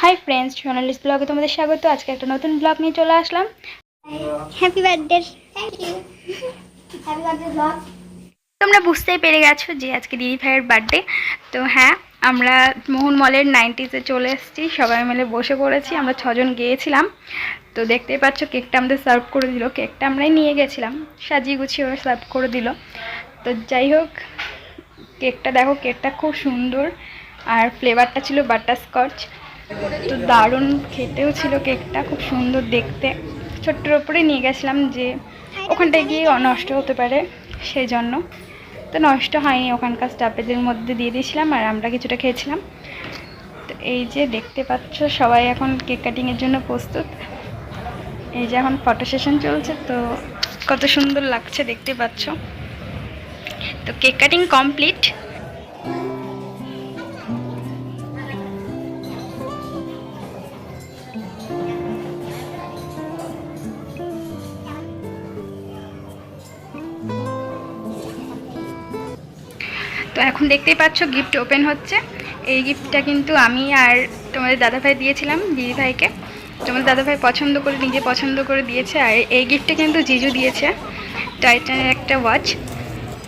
Hi friends, Sonali's ব্লগে তোমাদের স্বাগত। আজকে একটা নতুন ব্লগ নিয়ে চলে আসলাম। Happy birthday. Thank you. Happy birthday blog. তোমরা বুঝতেই পেরে গেছো যে আজকে দিদি ভাইয়ের বার্থডে। তো হ্যাঁ, আমরা মোহন মলের 90s চলে এসেছি, সবাই মিলে বসে পড়েছি। আমরা 6জন গিয়েছিলাম। তো দেখতেই পাচ্ছ কেকটা আমাদের সার্ভ করে দিল। কেকটা আমরাই নিয়ে গেছিলাম, সাজিয়ে গুছিয়ে ওরা সার্ভ করে দিল। তো যাই হোক, কেকটা দেখো, কেকটা খুব সুন্দর আর ফ্লেভারটা ছিল বাটারস্কচ। তো দারুণ খেতেও ছিল কেকটা, খুব সুন্দর দেখতে। ছোট্টর ওপরে নিয়ে গেছিলাম যে ওখানটায় গিয়ে নষ্ট হতে পারে, সেই জন্য। তো নষ্ট হয়নি, ওখানকার স্টাফেদের মধ্যে দিয়ে দিয়েছিলাম আর আমরা কিছুটা খেয়েছিলাম। তো এই যে দেখতে পাচ্ছ সবাই এখন কেক কাটিংয়ের জন্য প্রস্তুত। এই যে এখন ফটো সেশন চলছে, তো কত সুন্দর লাগছে দেখতে পাচ্ছ। তো কেক কাটিং কমপ্লিট। তো এখন দেখতেই পাচ্ছ গিফট ওপেন হচ্ছে। এই গিফটটা কিন্তু আমি আর তোমাদের দাদাভাই দিয়েছিলাম দিদিভাইকে। তোমাদের দাদাভাই পছন্দ করে, নিজে পছন্দ করে দিয়েছে। আর এই গিফটটা কিন্তু জিজু দিয়েছে, টাইটানের একটা ওয়াচ।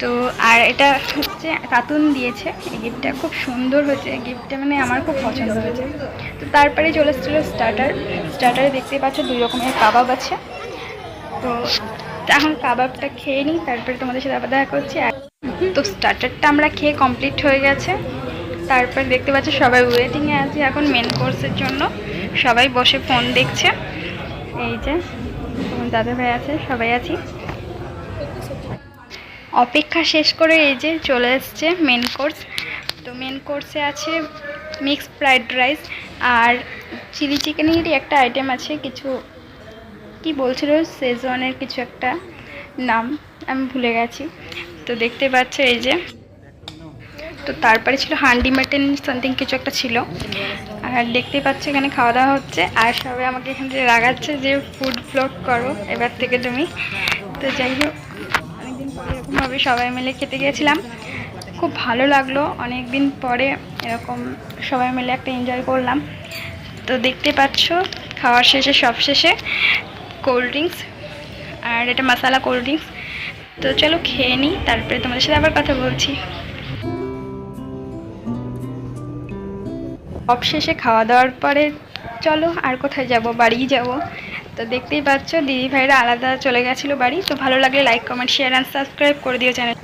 তো আর এটা হচ্ছে কাতুন দিয়েছে। এই গিফটটা খুব সুন্দর হয়েছে, গিফটটা মানে আমার খুব পছন্দ হয়েছে। তো তারপরে চলে এসেছিলো স্টার্টারে দেখতেই পাচ্ছ 2 রকমের কাবাব আছে। তো এখন কাবাবটা খেয়ে নিই, তারপরে তোমাদের সাথে আবার দেখা করছি। তো স্টার্টারটা আমরা খেয়ে কমপ্লিট হয়ে গেছে। তারপর দেখতে পাচ্ছি সবাই ওয়েটিংয়ে আছে এখন মেন কোর্সের জন্য। সবাই বসে ফোন দেখছে। এই যে তোমার দাদা ভাই আছে, সবাই আছি। অপেক্ষা শেষ করে এই যে চলে এসছে মেন কোর্স। তো মেন কোর্সে আছে মিক্সড ফ্রাইড রাইস আর চিলি চিকেনেরই একটা আইটেম আছে, কিছু কি বলছিল শেজওয়ানের কিছু একটা নাম, আমি ভুলে গেছি। তো দেখতে পাচ্ছ এই যে। তো তারপরে ছিল হান্ডি মাটন সামথিং কিছু একটা ছিল। আর দেখতে পাচ্ছ এখানে খাওয়া দাওয়া হচ্ছে। আর সবাই আমাকে এখান থেকে রাগাচ্ছে যে ফুড ব্লগ করো এবার থেকে তুমি। তো যাই হোক, অনেকদিন পরে এরকমভাবে সবাই মিলে খেতে গিয়েছিলাম, খুব ভালো লাগলো। অনেক দিন পরে এরকম সবাই মিলে একটা এনজয় করলাম। তো দেখতে পাচ্ছ খাওয়ার শেষে, সব শেষে কোল্ড ড্রিঙ্কস, আর এটা মশালা কোল্ড ড্রিঙ্কস। তো চলো খেয়ে নিই, তারপরে তোমাদের সাথে আবার কথা বলছি। সব শেষে খাওয়া দাওয়ার পরে চলো আর কোথায় যাব, বাড়ি যাব। তো দেখতেই পাচ্ছ দিদি ভাইরা আলাদা চলে গেছিলো বাড়ি। তো ভালো লাগলে like comment share and subscribe করে দিও চ্যানেল।